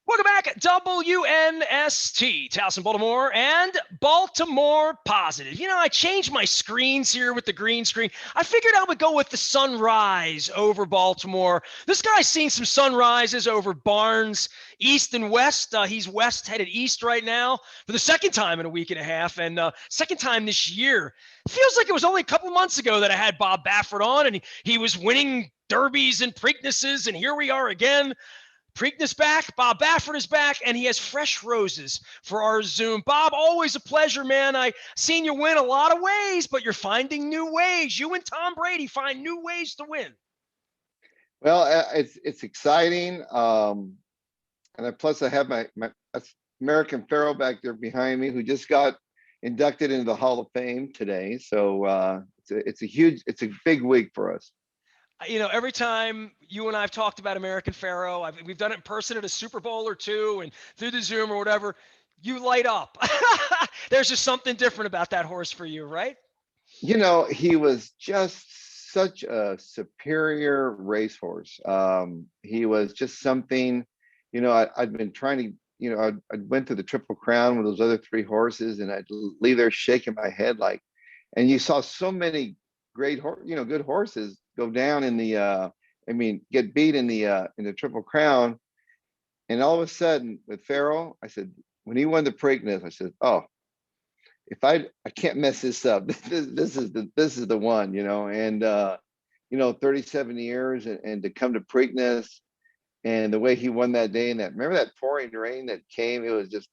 Welcome back, WNST, Towson, Baltimore, and Baltimore Positive. You know, I changed my screens here with the green screen. I figured I would go with the sunrise over Baltimore. This guy's seen some sunrises over Barnes, east and west. He's west headed east right now for the second time in a week and a half, and second time this year. It feels like it was only a couple months ago that I had Bob Baffert on, and he was winning derbies and Preaknesses, and here we are again. Preakness back, Bob Baffert is back, and he has fresh roses for our Zoom. Bob, always a pleasure, man. I seen you win a lot of ways, but you're finding new ways. You and Tom Brady find new ways to win. Well, it's exciting, and plus I have my American Pharoah back there behind me, who just got inducted into the Hall of Fame today. So it's a big week for us. You know, every time you and I have talked about American Pharoah, we've done it in person at a Super Bowl or two and through the Zoom or whatever, you light up. There's just something different about that horse for you, right? You know, he was just such a superior racehorse. He was just something, I'd been trying to, I went to the Triple Crown with those other three horses, and I'd leave there shaking my head and you saw so many great, good horses go down in the, get beat in the Triple Crown. And all of a sudden with Pharoah, I said, when he won the Preakness, I said, oh, if I can't mess this up. This is the one, and 37 years and to come to Preakness and the way he won that day, and remember that pouring rain that came, it was just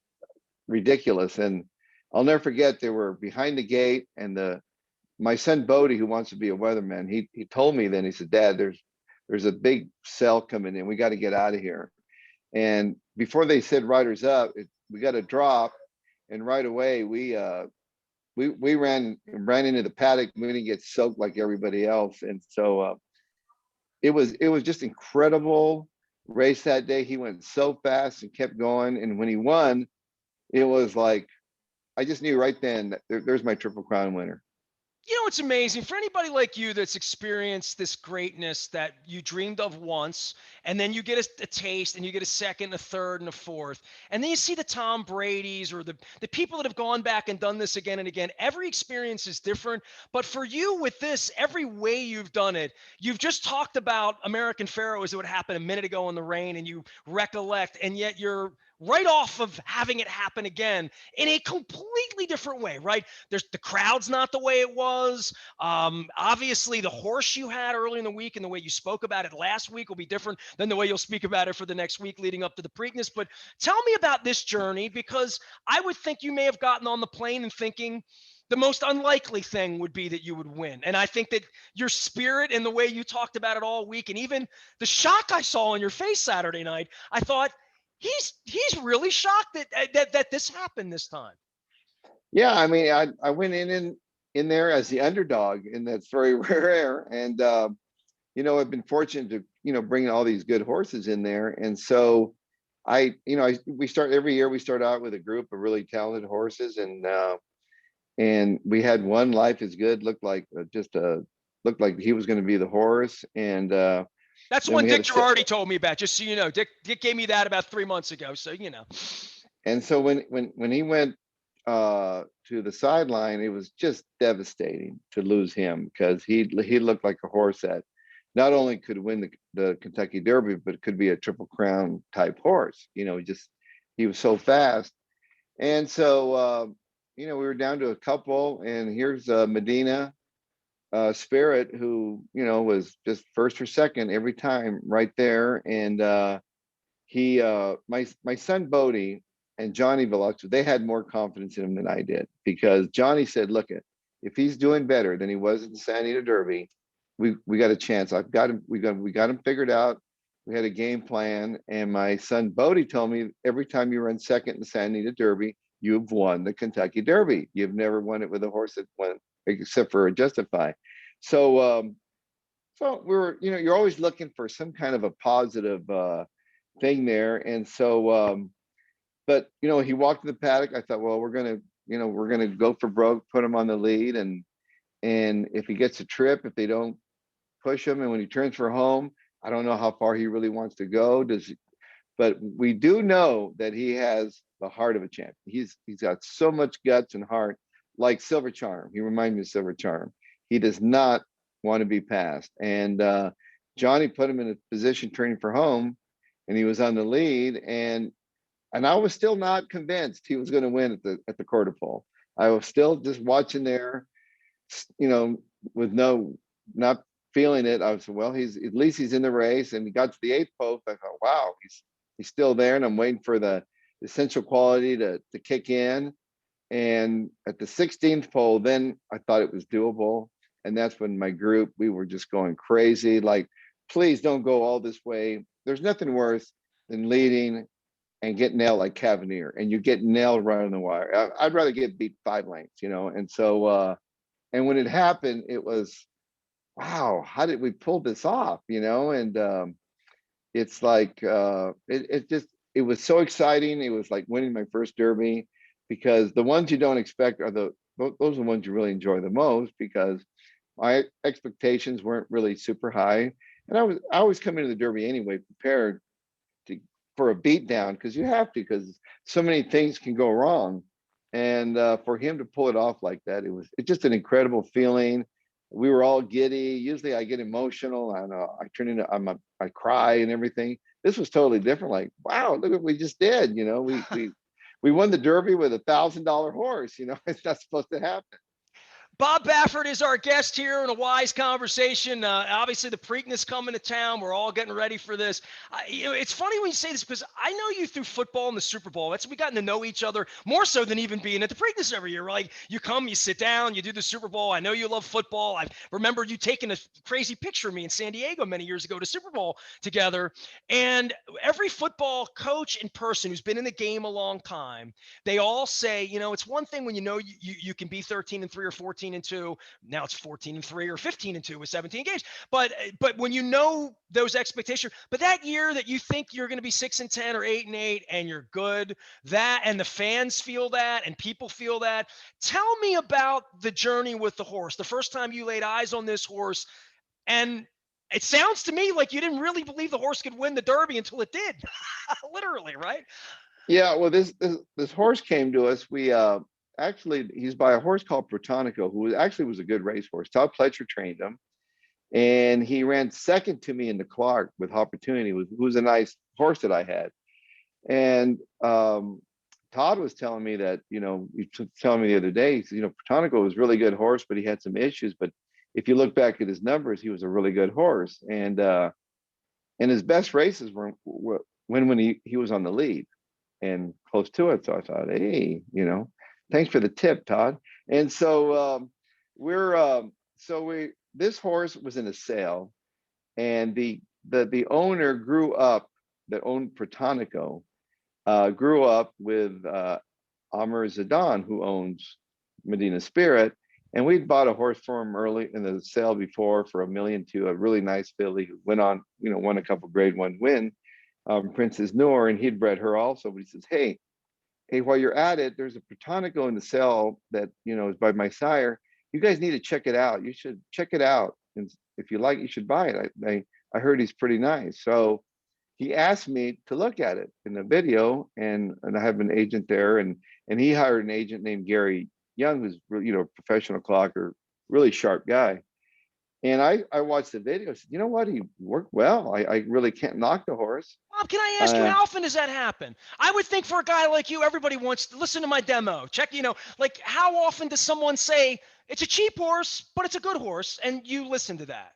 ridiculous. And I'll never forget, they were behind the gate, and my son Bodie, who wants to be a weatherman, he told me then, he said, Dad, there's a big cell coming in. We got to get out of here. And before they said riders up, we got a drop, and right away we ran into the paddock. We didn't get soaked like everybody else, and so it was just incredible race that day. He went so fast and kept going, and when he won, it was like I just knew right then that there's my Triple Crown winner. You know, it's amazing for anybody like you that's experienced this greatness that you dreamed of once, and then you get a taste, and you get a second, a third, and a fourth. And then you see the Tom Brady's or the people that have gone back and done this again and again. Every experience is different. But for you with this, every way you've done it, you've just talked about American Pharoah as it would happen a minute ago in the rain, and you recollect, and yet you're right off of having it happen again in a completely different way, right? There's the crowd's not the way it was. Obviously, the horse you had early in the week and the way you spoke about it last week will be different than the way you'll speak about it for the next week leading up to the Preakness. But tell me about this journey, because I would think you may have gotten on the plane and thinking the most unlikely thing would be that you would win. And I think that your spirit and the way you talked about it all week, and even the shock I saw on your face Saturday night, I thought, he's really shocked that this happened this time. Yeah, I mean, I went in there as the underdog, and that's very rare. And I've been fortunate to bring all these good horses in there, and so we start every year. We start out with a group of really talented horses, and we had one, Life is Good, looked like he was going to be the horse, and that's the one Dick Girardi told me about, just so you know. Dick gave me that about 3 months ago, so you know. And so when he went to the sideline, it was just devastating to lose him, because he looked like a horse that not only could win the Kentucky Derby, but could be a Triple Crown type horse. He was so fast. And so we were down to a couple, and here's Medina Spirit, who was just first or second every time right there. And my son Bodie and Johnny Velox, they had more confidence in him than I did, because Johnny said, look, if he's doing better than he was in the Santa Anita Derby, we got a chance. We got him figured out. We had a game plan. And my son Bodie told me, every time you run second in the Santa Anita Derby, you've won the Kentucky Derby. You've never won it with a horse that won, except for a Justify. So we're, you're always looking for some kind of a positive thing there. And so, but he walked to the paddock. I thought, well, we're gonna go for broke, put him on the lead, and if he gets a trip, if they don't push him, and when he turns for home, I don't know how far he really wants to go. but we do know that he has the heart of a champion. He's got so much guts and heart, like Silver Charm. He reminds me of Silver Charm. He does not want to be passed. And Johnny put him in a position training for home, and he was on the lead. And I was still not convinced he was going to win at the quarter pole. I was still just watching there, you know, with not feeling it. I was, well, he's at least he's in the race, and he got to the eighth post. I thought, wow, he's still there, and I'm waiting for the essential quality to kick in. And at the 16th pole, then I thought it was doable, and that's when my group, we were just going crazy. Like, please don't go all this way. There's nothing worse than leading and get nailed like Cavanier, and you get nailed right on the wire. I'd rather get beat 5 lengths, you know. And so, and when it happened, it was, wow, how did we pull this off, you know? And it's like it was so exciting. It was like winning my first Derby, because the ones you don't expect are those are the ones you really enjoy the most, because my expectations weren't really super high, and I always come into the Derby anyway prepared to for a beat down, because you have to, because so many things can go wrong. And for him to pull it off like that, it's just an incredible feeling. We were all giddy. Usually I get emotional, and I turn into I cry and everything. This was totally different. Like, wow, look what we just did. You know, we won the Derby with $1,000 horse. You know, it's not supposed to happen. Bob Baffert is our guest here in a wise conversation. Obviously, the Preakness coming to town. We're all getting ready for this. It's funny when you say this, because I know you through football and the Super Bowl. We've gotten to know each other more so than even being at the Preakness every year. Like, you come, you sit down, you do the Super Bowl. I know you love football. I remember you taking a crazy picture of me in San Diego many years ago to Super Bowl together. And every football coach and person who's been in the game a long time, they all say, it's one thing when you can be 13-3 or 14-2. Now it's 14-3 or 15-2 with 17 games. But when you know those expectations, but that year that you think you're going to be 6-10 or 8-8 and you're good, that and the fans feel that and people feel that. Tell me about the journey with the horse. The first time you laid eyes on this horse, and it sounds to me like you didn't really believe the horse could win the Derby until it did. Literally, right? Yeah, well, this horse came to us. We actually, he's by a horse called Protonico, who actually was a good racehorse. Todd Pletcher trained him, and he ran second to me in the Clark with Opportunity, who was a nice horse that I had. And Todd was telling me that, he was telling me the other day, he said, Protonico was a really good horse, but he had some issues. But if you look back at his numbers, he was a really good horse. And his best races were when he was on the lead and close to it. So I thought, hey, thanks for the tip, Todd. And so this horse was in a sale, and the owner that owned Protonico, grew up with Amr Zidane, who owns Medina Spirit. And we'd bought a horse for him early in the sale before for $1 million, to a really nice filly who went on, won a couple grade 1 win, Princess Noor, and he'd bred her also. But he says, hey, while you're at it, there's a Protonico in the sale that, is by my sire. You guys need to check it out. You should check it out. And if you like, you should buy it. I heard he's pretty nice. So he asked me to look at it in the video, and I have an agent there, and he hired an agent named Gary Young, who's, a professional clocker, really sharp guy. And I watched the video. I said, you know what? He worked well. I really can't knock the horse. Bob, can I ask you, how often does that happen? I would think for a guy like you, everybody wants to listen to my demo. Check, like, how often does someone say it's a cheap horse, but it's a good horse, and you listen to that?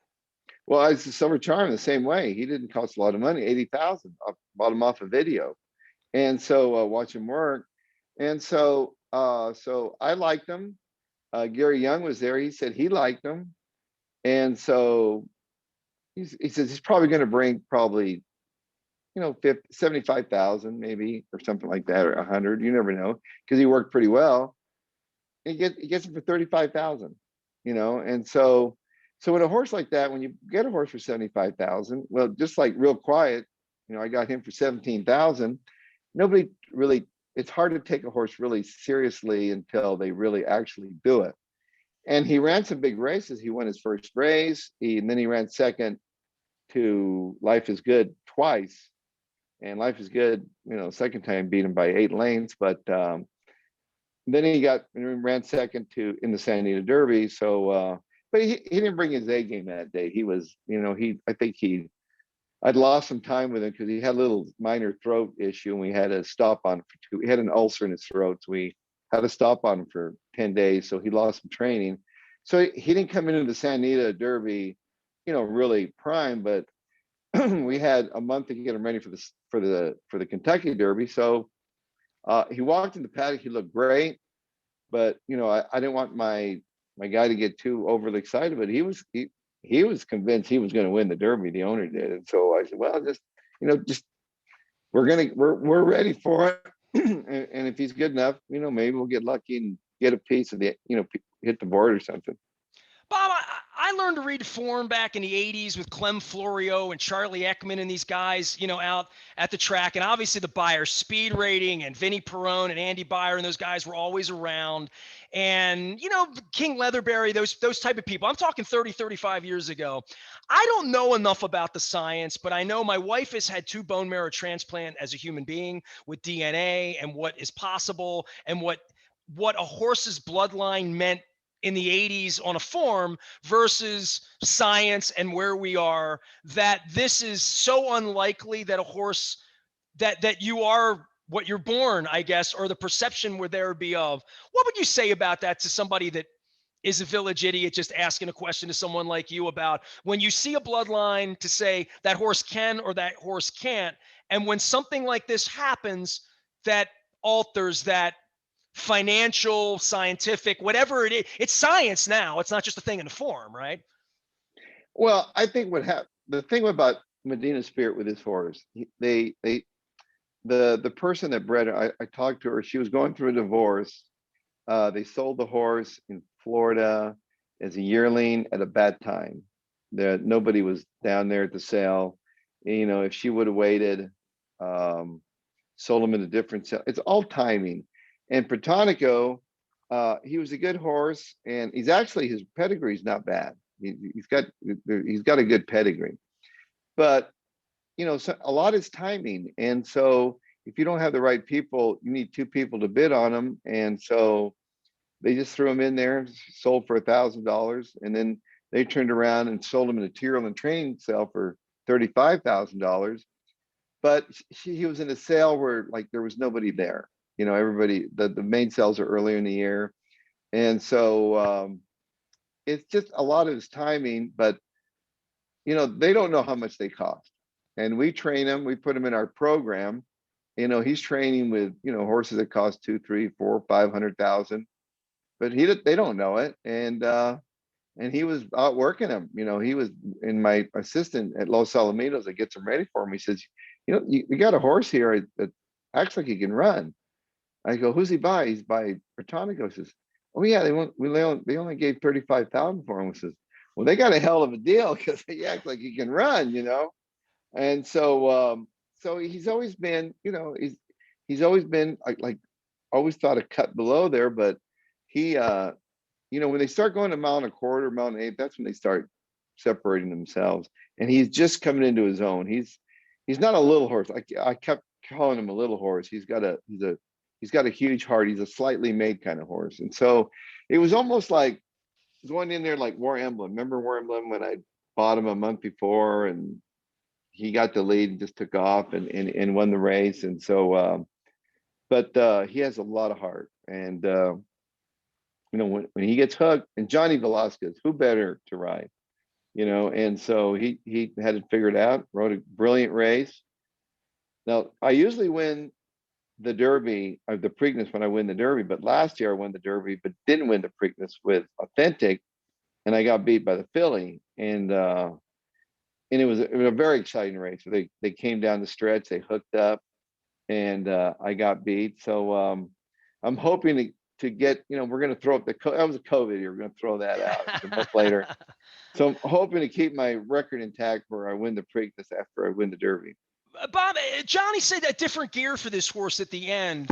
Well, it's the Silver Charm the same way. He didn't cost a lot of money, 80,000. I bought him off a video, and so watch him work. And so I liked him. Gary Young was there. He said he liked him, and so he says he's probably going to bring 75,000 maybe, or something like that, or 100. You never know, because he worked pretty well. He gets him for 35,000. And so with a horse like that, when you get a horse for 75,000, well, just like Real Quiet, I got him for 17,000. Nobody really, it's hard to take a horse really seriously until they really actually do it. And he ran some big races. He won his first race, and then he ran second to Life is Good twice. and Life is Good, second time beat him by 8 lengths, but then he ran second in the San Diego Derby. So, but he didn't bring his A game that day. He was, I think I'd lost some time with him because he had a little minor throat issue, and we had to stop on him for two. He had an ulcer in his throat, so we had to stop on him for 10 days. So he lost some training. So he didn't come into the San Diego Derby, really prime, but we had a month to get him ready for the Kentucky Derby. So he walked in the paddock. He looked great, but I didn't want my guy to get too overly excited. But he was convinced he was going to win the Derby. The owner did, and so I said, well, just we're ready for it. And if he's good enough, maybe we'll get lucky and get a piece of the hit the board or something. Bob, I learned to read form back in the 80s with Clem Florio and Charlie Ekman and these guys, out at the track. And obviously the Beyer speed rating and Vinnie Perrone and Andy Beyer and those guys were always around. And, King Leatherberry, those type of people. I'm talking 30, 35 years ago. I don't know enough about the science, but I know my wife has had 2 bone marrow transplant as a human being with DNA and what is possible and what a horse's bloodline meant in the 80s on a form versus science and where we are, that this is so unlikely that a horse that you are what you're born, I guess, or the perception would there be of. What would you say about that to somebody that is a village idiot just asking a question to someone like you about when you see a bloodline to say that horse can or that horse can't, and when something like this happens that alters that financial, scientific, whatever it is, it's science now. It's not just a thing in a form, right? Well, I think the thing about Medina Spirit with his horse, the person that bred it, I talked to her. She was going through a divorce. They sold the horse in Florida as a yearling at a bad time. That nobody was down there at the sale. If she would have waited, sold him in a different sale. It's all timing. And Protonico, he was a good horse, and his pedigree is not bad. He's got a good pedigree, but so a lot is timing. And so if you don't have the right people, you need 2 people to bid on them. And so they just threw him in there, sold for $1,000, and then they turned around and sold him in a Tyrrell and training sale for $35,000. But he was in a sale where there was nobody there. Everybody, the main sales are earlier in the year. And so it's just a lot of his timing, but they don't know how much they cost. And we train him, we put him in our program. He's training with, horses that cost 2, 3, 4, 500,000, but they don't know it. And he was out working him. He was in my assistant at Los Alamitos that gets him ready for him. He says, you got a horse here that acts like he can run. I go, who's he by? He's by Protonico. Says, oh yeah, they only gave 35,000 for him. He says, well, they got a hell of a deal because he acts like he can run, And so so he's always been, he's always been always thought a cut below there, but he when they start going a mile and a quarter, mile and 8, that's when they start separating themselves. And he's just coming into his own. He's not a little horse. I kept calling him a little horse. He's got a huge heart. He's a slightly made kind of horse. And so it was almost like going in there like War Emblem. Remember War Emblem when I bought him a month before and he got the lead and just took off and won the race. And so, but he has a lot of heart. And, when he gets hooked, and Johnny Velasquez, who better to ride, and so he had it figured out, rode a brilliant race. Now, I usually win the Derby or the Preakness when I win the Derby, but last year I won the Derby, but didn't win the Preakness with Authentic, and I got beat by the filly, and it was a very exciting race. So they came down the stretch, they hooked up, and I got beat. So I'm hoping to get, we're going to throw up that was a COVID year. We're going to throw that out a month later. So I'm hoping to keep my record intact where I win the Preakness after I win the Derby. Bob, Johnny said a different gear for this horse at the end.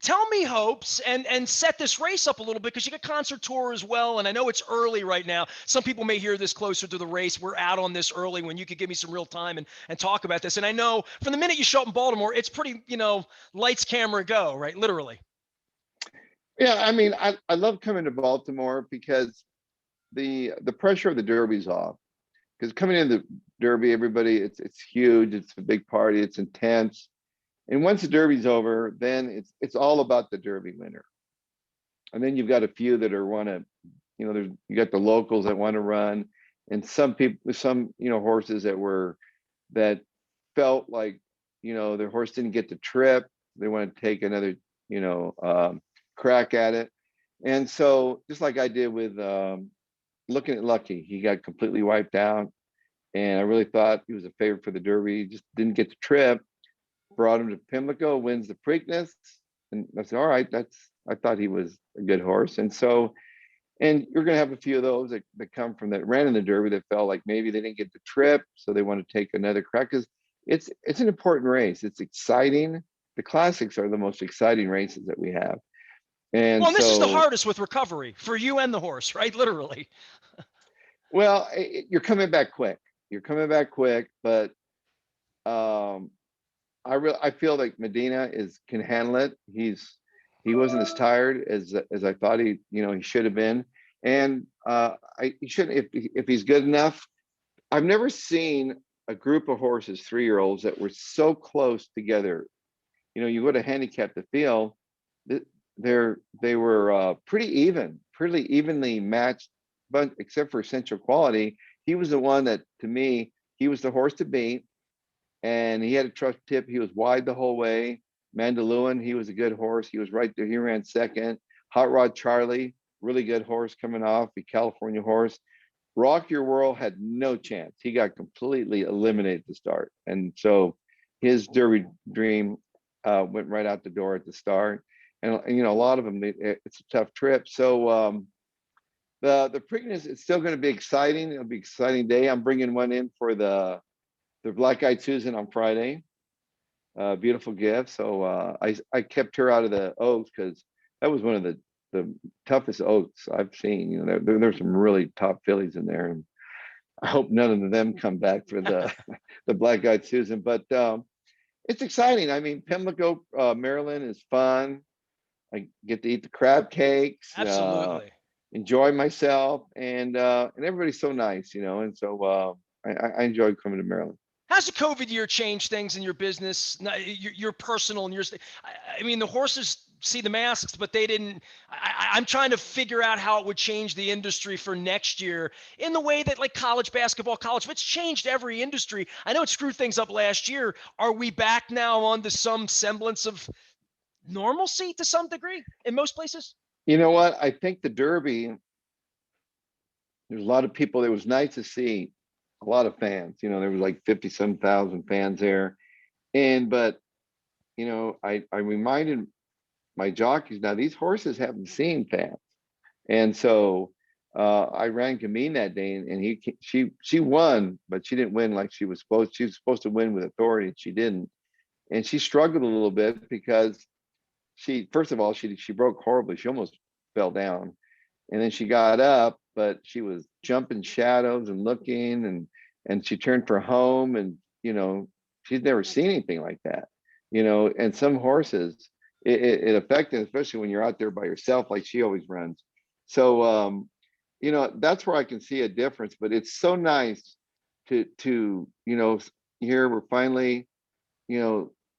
tell me hopes and set this race up a little bit, because you got concert tour as well, and I know it's early right now. Some people may hear this closer to the race. We're out on this early when you could give me some real time and talk about this. And I know from the minute you show up in Baltimore, it's pretty, lights, camera, go, right? Literally. Yeah, I mean, I love coming to Baltimore because the pressure of the Derby's off. Because coming into the Derby, everybody, it's huge, it's a big party, it's intense. And once the Derby's over, then it's all about the Derby winner. And then you've got a few that are want to, there's you got the locals that want to run, and some people, some horses that felt like their horse didn't get the trip. They want to take another crack at it. And so just like I did with looking at Lucky, he got completely wiped out, and I really thought he was a favorite for the Derby. He just didn't get the trip. Brought him to Pimlico, wins the Preakness, and I said, all right, I thought he was a good horse. And so, and you're going to have a few of those that come from that ran in the Derby that felt like maybe they didn't get the trip, so they want to take another crack. Because it's an important race. It's exciting. The classics are the most exciting races that we have. And Well, and this is the so, hardest with recovery for you and the horse, right? Literally. well, you're coming back quick. You're coming back quick, but um, I feel like Medina can handle it. He wasn't as tired as I thought he should have been, and he shouldn't if he's good enough. I've never seen a group of horses, 3-year-olds, that were so close together. You go to handicap the field, they were pretty evenly matched, but except for Essential Quality, he was the one that, to me, he was the horse to beat. And he had a trust tip. He was wide the whole way. Mandaluyan, he was a good horse. He was right there. He ran second. Hot Rod Charlie, really good horse coming off, the California horse. Rock Your World had no chance. He got completely eliminated to start. And so his Derby dream went right out the door at the start. And a lot of them, it's a tough trip. So the Preakness is still going to be exciting. It'll be an exciting day. I'm bringing one in for the Black Eyed Susan on Friday. Beautiful gift. So I kept her out of the Oaks because that was one of the toughest Oaks I've seen. There's some really top fillies in there, and I hope none of them come back for the Black Eyed Susan. But it's exciting. I mean, Pimlico, Maryland is fun. I get to eat the crab cakes. Absolutely. Enjoy myself, and everybody's so nice, and so I enjoy coming to Maryland. How's the COVID year changed things in your business, your personal and yours? I mean, the horses see the masks, but they didn't. I'm trying to figure out how it would change the industry for next year in the way that, like, college basketball, it's changed every industry. I know it screwed things up last year. Are we back now onto some semblance of normalcy to some degree in most places? You know what? I think the Derby, there's a lot of people. It was nice to see a lot of fans. There was like 50-some thousand fans there. But I reminded my jockeys, now these horses haven't seen fans. And so I ran Gamine that day, and she won, but she didn't win like she was supposed. She was supposed to win with authority, and she didn't. And she struggled a little bit because first of all, she broke horribly. She almost fell down. And then she got up, but she was jumping shadows and looking, and she turned for home, and she'd never seen anything like that. And some horses, it affected, especially when you're out there by yourself, like she always runs. So that's where I can see a difference. But it's so nice to here we're finally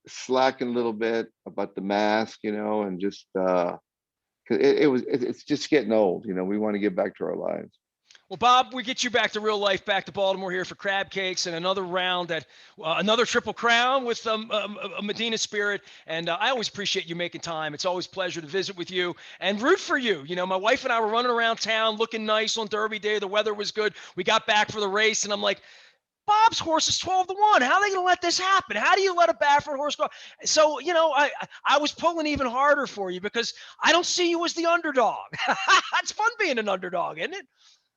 slacking a little bit about the mask, and just it's just getting old. We want to get back to our lives. Well, Bob, we get you back to real life, back to Baltimore here for crab cakes and another round at another Triple Crown with a Medina Spirit. And I always appreciate you making time. It's always a pleasure to visit with you and root for you. My wife and I were running around town looking nice on Derby Day. The weather was good. We got back for the race, and I'm like, Bob's horse is 12-1. How are they going to let this happen? How do you let a Baffert horse go? So, I was pulling even harder for you because I don't see you as the underdog. It's fun being an underdog, isn't it?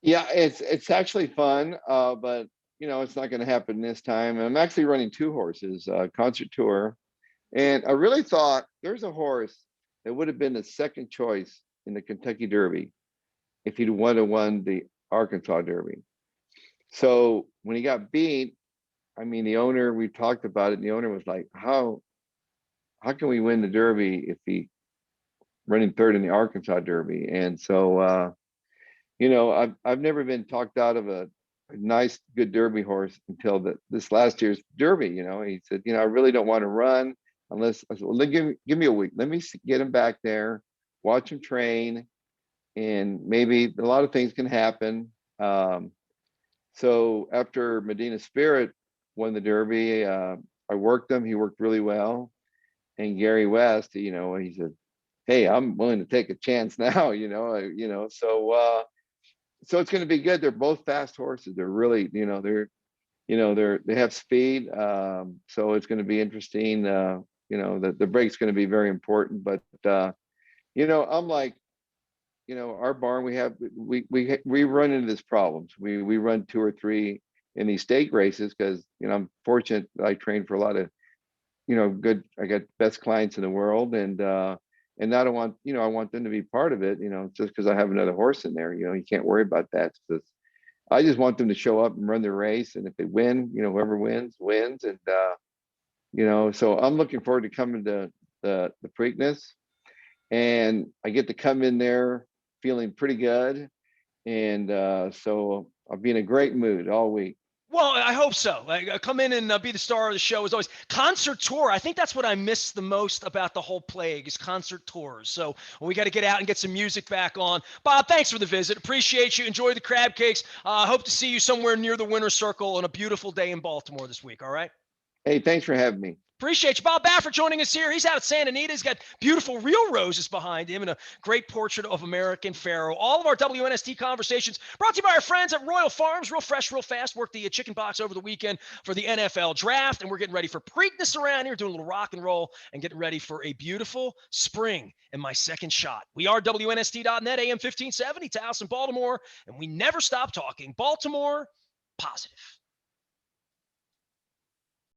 Yeah, it's actually fun, but it's not going to happen this time. I'm actually running 2 horses, concert tour, and I really thought there's a horse that would have been the second choice in the Kentucky Derby if he'd won the Arkansas Derby. So when he got beat, I mean, the owner, we talked about it, and the owner was like, how can we win the Derby if he running third in the Arkansas Derby? And so I've never been talked out of a nice, good Derby horse until this last year's Derby. He said, I really don't want to run unless I said, well, give me a week. Let me get him back there, watch him train, and maybe a lot of things can happen. So after Medina Spirit won the Derby, I worked him. He worked really well. And Gary West, he said, "Hey, I'm willing to take a chance now." So it's going to be good. They're both fast horses. They're really, they have speed. So it's going to be interesting. The break's going to be very important. But I'm like, our barn, we run into this problems. We run 2 or 3 in these stake races because I'm fortunate that I train for a lot of good. I got best clients in the world, and I don't want I want them to be part of it. Just because I have another horse in there, you can't worry about that. Because I just want them to show up and run the race, and if they win, whoever wins wins, and So I'm looking forward to coming to the Preakness, and I get to come in there feeling pretty good, and so I'll be in a great mood all week. Well, I hope so. Like, come in and be the star of the show as always. Concert tour. I think that's what I miss the most about the whole plague is concert tours. So we got to get out and get some music back on. Bob, thanks for the visit. Appreciate you. Enjoy the crab cakes. Hope to see you somewhere near the winner's circle on a beautiful day in Baltimore this week. All right. Hey, thanks for having me. Appreciate you. Bob Baffert joining us here. He's out at Santa Anita. He's got beautiful real roses behind him and a great portrait of American Pharoah. All of our WNST conversations brought to you by our friends at Royal Farms. Real fresh, real fast. Worked the chicken box over the weekend for the NFL draft, and we're getting ready for Preakness around here, doing a little rock and roll and getting ready for a beautiful spring and my second shot. We are WNST.net, AM 1570, Taos in Baltimore, and we never stop talking Baltimore positive.